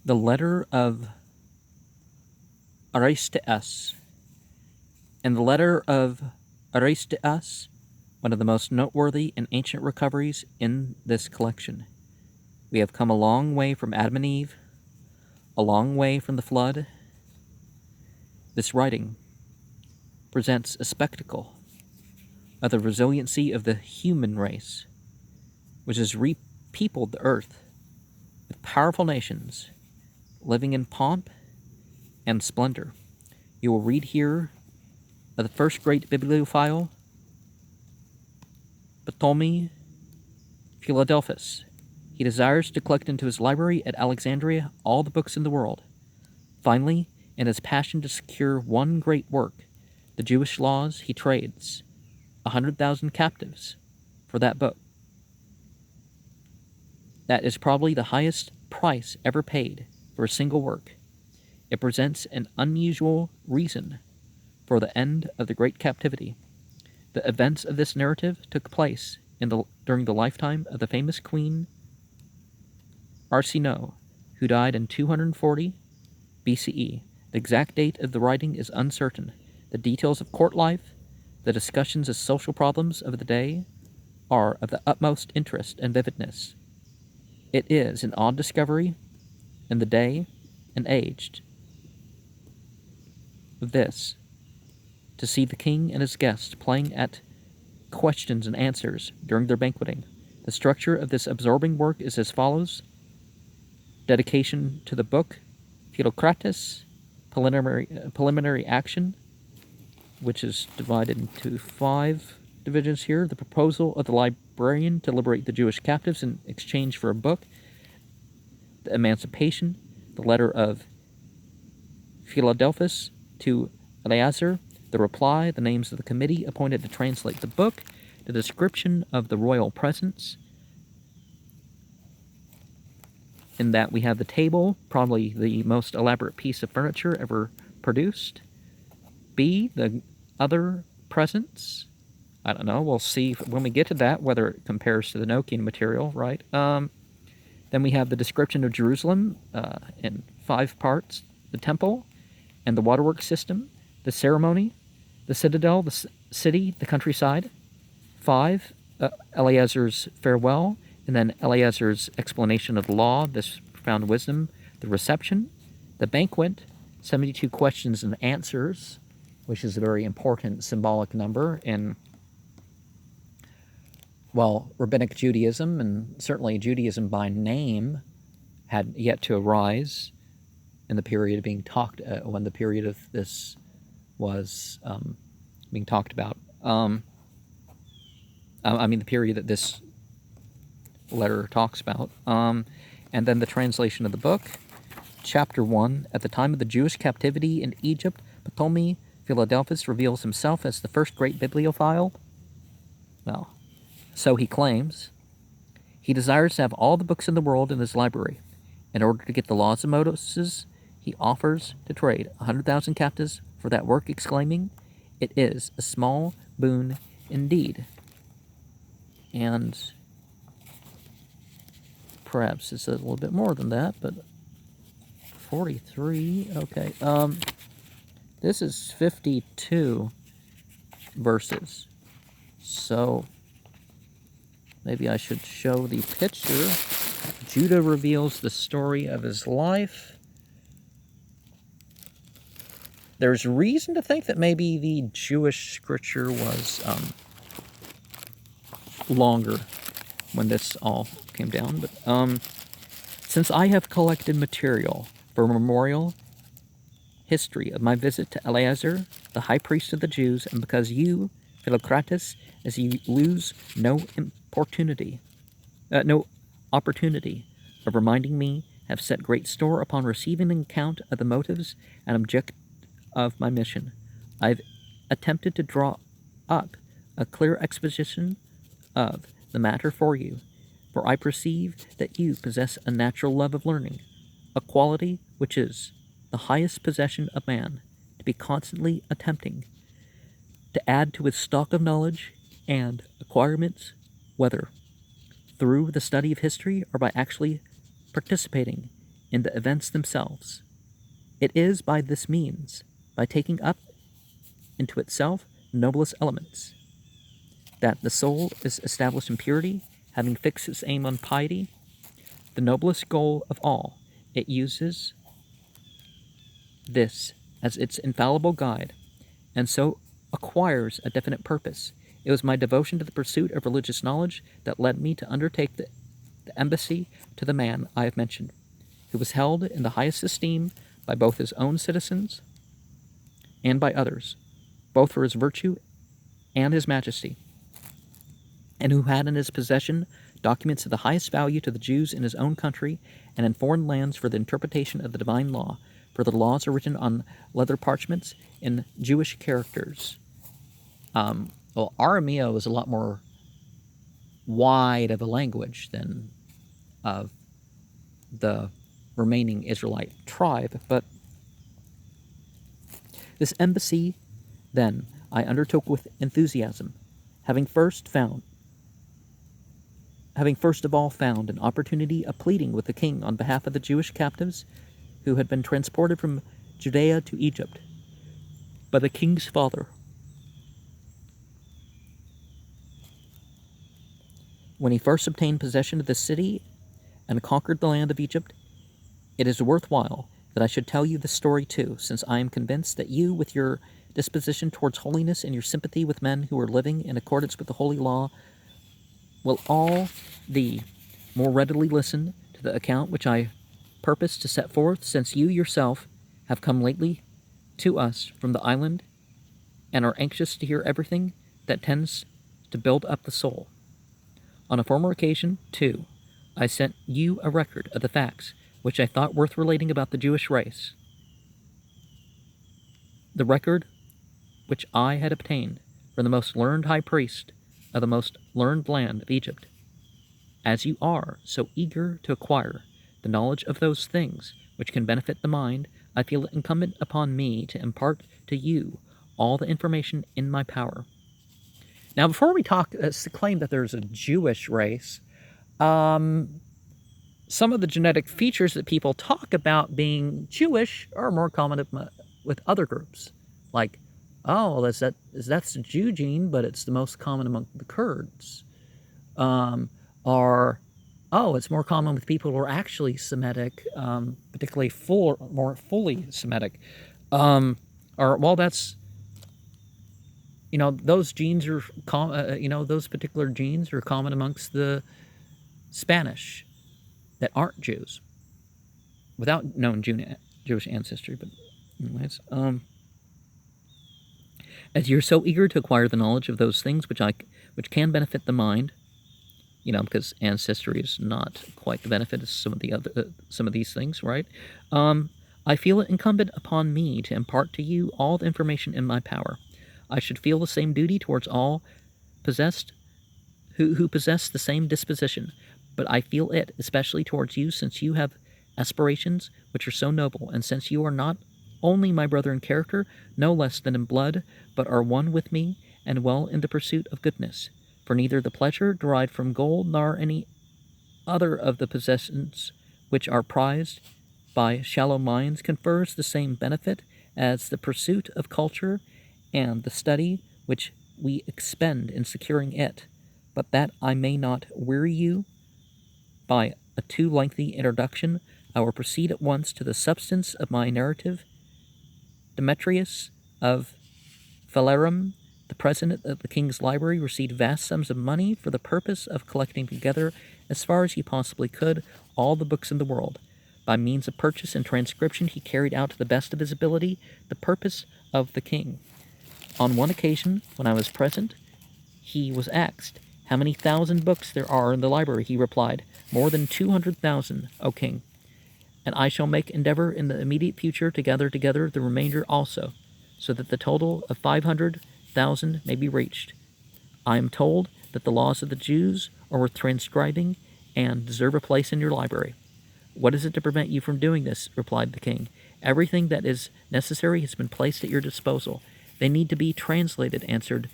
The letter of Aristeas. In the letter of Aristeas, one of the most noteworthy and ancient recoveries in this collection, we have come a long way from Adam and Eve, a long way from the flood. This writing presents a spectacle of the resiliency of the human race, which has repeopled the earth with powerful nations living in pomp and splendor. You will read here of the first great bibliophile, Ptolemy Philadelphus. He desires to collect into his library at Alexandria all the books in the world. Finally, in his passion to secure one great work, the Jewish laws, he trades 100,000 captives for that book. That is probably the highest price ever paid for a single work. It presents an unusual reason for the end of the great captivity. The events of this narrative took place during the lifetime of the famous queen Arsinoe, who died in 240 BCE. The exact date of the writing is uncertain. The details of court life, the discussions of social problems of the day, are of the utmost interest and vividness. It is an odd discovery in the day and age of this, to see the king and his guests playing at questions and answers during their banqueting. The structure of this absorbing work is as follows: dedication to the book, Philocrates, preliminary action, which is divided into 5 divisions here. The proposal of the librarian to liberate the Jewish captives in exchange for a book, the emancipation, the letter of Philadelphus to Eleazar, the reply, the names of the committee appointed to translate the book, the description of the royal presence. In that we have the table, probably the most elaborate piece of furniture ever produced. B, the other presents. I don't know. We'll see when we get to that whether it compares to the Nokian material, right? Then we have the description of Jerusalem in 5 parts: the temple and the waterworks system, the ceremony, the citadel, the city, the countryside. 5, Eleazar's farewell, and then Eleazar's explanation of the law, this profound wisdom, the reception, the banquet, 72 questions and answers, which is a very important symbolic number in, well, rabbinic Judaism, and certainly Judaism by name had yet to arise in the period of being talked, when the period of this was being talked about. The period that this letter talks about. And then the translation of the book. Chapter 1. At the time of the Jewish captivity in Egypt, Ptolemy Philadelphus reveals himself as the first great bibliophile. Well, so he claims. He desires to have all the books in the world in his library. In order to get the laws of Moses, he offers to trade 100,000 captives for that work, exclaiming, "It is a small boon indeed." And perhaps it's a little bit more than that, but 43, okay. This is 52 verses. So maybe I should show the picture. Judah reveals the story of his life. There's reason to think that maybe the Jewish scripture was longer when this all came down. But since I have collected material for a memorial history of my visit to Eleazar, the high priest of the Jews, and because you, Philocrates, as you lose no opportunity of reminding me, have set great store upon receiving an account of the motives and object of my mission, I've attempted to draw up a clear exposition of the matter for you, for I perceive that you possess a natural love of learning, a quality which is the highest possession of man, to be constantly attempting to add to his stock of knowledge and acquirements, whether through the study of history or by actually participating in the events themselves. It is by this means, by taking up into itself the noblest elements, that the soul is established in purity, having fixed its aim on piety, the noblest goal of all. It uses this as its infallible guide, and so acquires a definite purpose. It was my devotion to the pursuit of religious knowledge that led me to undertake the embassy to the man I have mentioned, who was held in the highest esteem by both his own citizens and by others, both for his virtue and his majesty, and who had in his possession documents of the highest value to the Jews in his own country and in foreign lands for the interpretation of the divine law, for the laws are written on leather parchments in Jewish characters. Well, Arameo is a lot more wide of a language than of the remaining Israelite tribe, but this embassy, then, I undertook with enthusiasm, having first of all found an opportunity of pleading with the king on behalf of the Jewish captives who had been transported from Judea to Egypt by the king's father. When he first obtained possession of the city and conquered the land of Egypt, it is worthwhile that I should tell you this story too, since I am convinced that you, with your disposition towards holiness and your sympathy with men who are living in accordance with the holy law, will all the more readily listen to the account which I purpose to set forth, since you yourself have come lately to us from the island and are anxious to hear everything that tends to build up the soul. On a former occasion, too, I sent you a record of the facts which I thought worth relating about the Jewish race. The record which I had obtained from the most learned high priest of the most learned land of Egypt. As you are so eager to acquire the knowledge of those things which can benefit the mind, I feel it incumbent upon me to impart to you all the information in my power. Now, before we talk, claim that there's a Jewish race, some of the genetic features that people talk about being Jewish are more common with other groups. Like, oh, that's the Jew gene, but it's the most common among the Kurds. Or, oh, it's more common with people who are actually Semitic, particularly more fully Semitic. Or, well, that's, those genes are, those particular genes are common amongst the Spanish that aren't Jews, without known Jewish ancestry. But anyways, as you're so eager to acquire the knowledge of those things which can benefit the mind, because ancestry is not quite the benefit of some of these things, right? I feel it incumbent upon me to impart to you all the information in my power. I should feel the same duty towards all who possess the same disposition, but I feel it especially towards you, since you have aspirations which are so noble, and since you are not only my brother in character, no less than in blood, but are one with me and well in the pursuit of goodness. For neither the pleasure derived from gold nor any other of the possessions which are prized by shallow minds confers the same benefit as the pursuit of culture and the study which we expend in securing it. But that I may not weary you by a too lengthy introduction, I will proceed at once to the substance of my narrative. Demetrius of Phalerum, the president of the king's library, received vast sums of money for the purpose of collecting together, as far as he possibly could, all the books in the world. By means of purchase and transcription, he carried out to the best of his ability the purpose of the king. On one occasion, when I was present, he was asked how many thousand books there are in the library. He replied, "More than 200,000, O king. And I shall make endeavor in the immediate future to gather together the remainder also, so that the total of 500,000 may be reached. I am told that the laws of the Jews are worth transcribing and deserve a place in your library." "What is it to prevent you from doing this?" replied the king. "Everything that is necessary has been placed at your disposal. They need to be translated," answered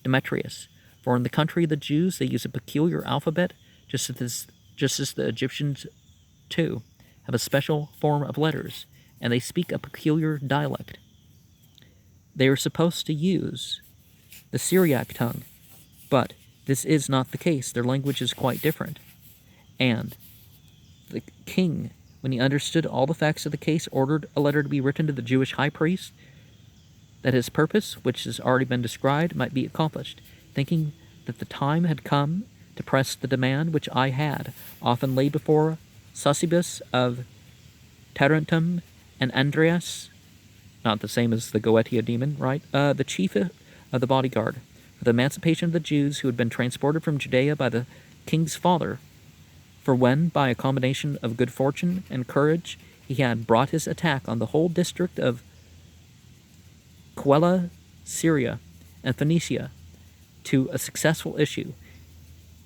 Demetrius. "For in the country of the Jews they use a peculiar alphabet, just as the Egyptians too. have a special form of letters, and they speak a peculiar dialect. They are supposed to use the Syriac tongue, but this is not the case. Their language is quite different. And the king, when he understood all the facts of the case, ordered a letter to be written to the Jewish high priest, that his purpose, which has already been described, might be accomplished, thinking that the time had come to press the demand which I had often laid before Sosibus of Tarentum and Andreas, not the same as the Goetia demon, right? The chief of the bodyguard, for the emancipation of the Jews who had been transported from Judea by the king's father. For when, by a combination of good fortune and courage, he had brought his attack on the whole district of Quella, Syria, and Phoenicia to a successful issue,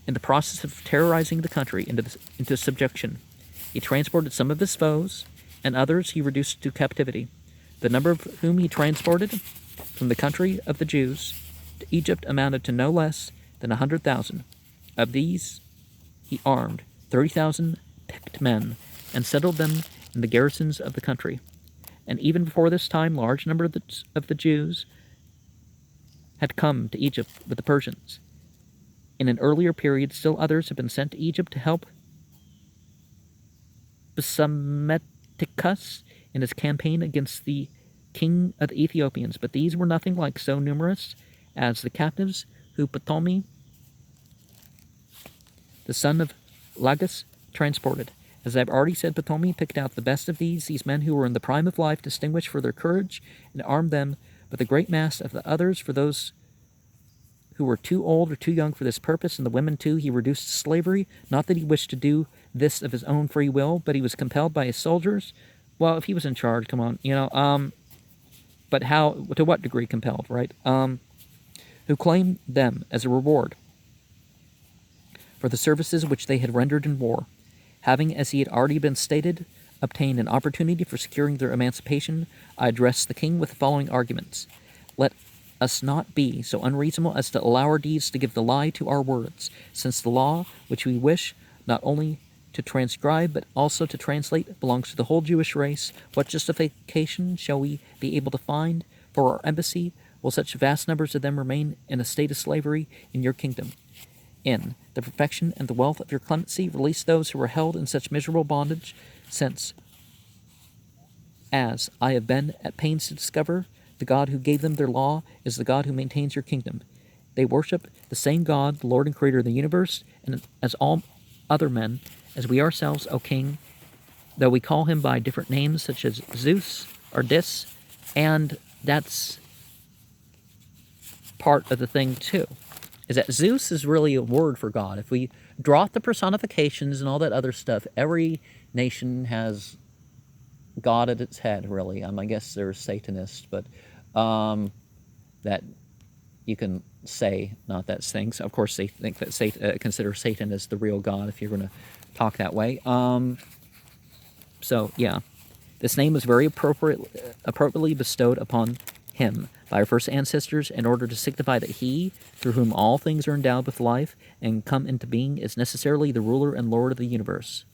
in the process of terrorizing the country into subjection, he transported some of his foes, and others he reduced to captivity. The number of whom he transported from the country of the Jews to Egypt amounted to no less than 100,000. Of these he armed 30,000 picked men, and settled them in the garrisons of the country. And even before this time, large number of the Jews had come to Egypt with the Persians. In an earlier period, still others had been sent to Egypt to help Psammetichus in his campaign against the king of the Ethiopians, but these were nothing like so numerous as the captives who Ptolemy, the son of Lagus, transported. As I've already said, Ptolemy picked out the best of these men who were in the prime of life, distinguished for their courage, and armed them, but the great mass of the others for those who were too old or too young for this purpose, and the women too he reduced to slavery, not that he wished to do this of his own free will, but he was compelled by his soldiers. Well, if he was in charge, come on, but how, to what degree compelled, right? Who claimed them as a reward for the services which they had rendered in war, having, as he had already been stated, obtained an opportunity for securing their emancipation. I addressed the king with the following arguments. Let us not be so unreasonable as to allow our deeds to give the lie to our words, since the law, which we wish not only to transcribe but also to translate, belongs to the whole Jewish race. What justification shall we be able to find for our embassy? Will such vast numbers of them remain in a state of slavery in your kingdom? In the perfection and the wealth of your clemency, release those who are held in such miserable bondage, since, as I have been at pains to discover, the God who gave them their law is the God who maintains your kingdom. They worship the same God, the Lord and Creator of the universe, and as all other men, as we ourselves, O King, though we call him by different names such as Zeus or Dis, and that's part of the thing too, is that Zeus is really a word for God. If we drop the personifications and all that other stuff, every nation has God at its head, really. I guess there's Satanists, but that you can say, not that things. Of course, they think that consider Satan as the real God, if you're going to talk that way. So, yeah. This name was very appropriately bestowed upon him by our first ancestors in order to signify that he, through whom all things are endowed with life and come into being, is necessarily the ruler and lord of the universe.